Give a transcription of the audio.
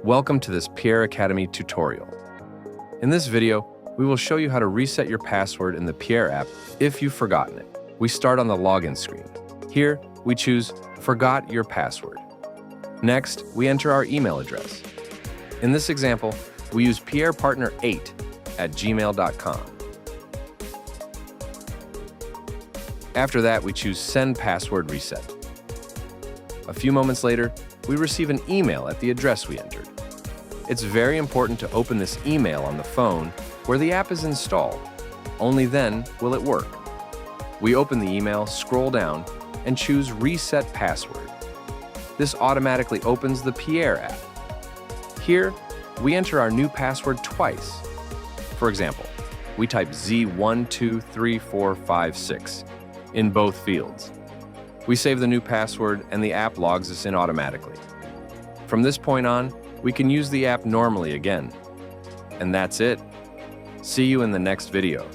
Welcome to this PIERRE Academy tutorial. In this video, we will show you how to reset your password in the PIERRE app if you've forgotten it. We start on the login screen. Here, we choose Forgot Your Password. Next, we enter our email address. In this example, we use pierrepartner8@gmail.com. After that, we choose Send Password Reset. A few moments later, we receive an email at the address we entered. It's very important to open this email on the phone where the app is installed. Only then will it work. We open the email, scroll down, and choose Reset Password. This automatically opens the PIERRE app. Here, we enter our new password twice. For example, we type Z123456 in both fields. We save the new password and the app logs us in automatically. From this point on, we can use the app normally again. And that's it. See you in the next video.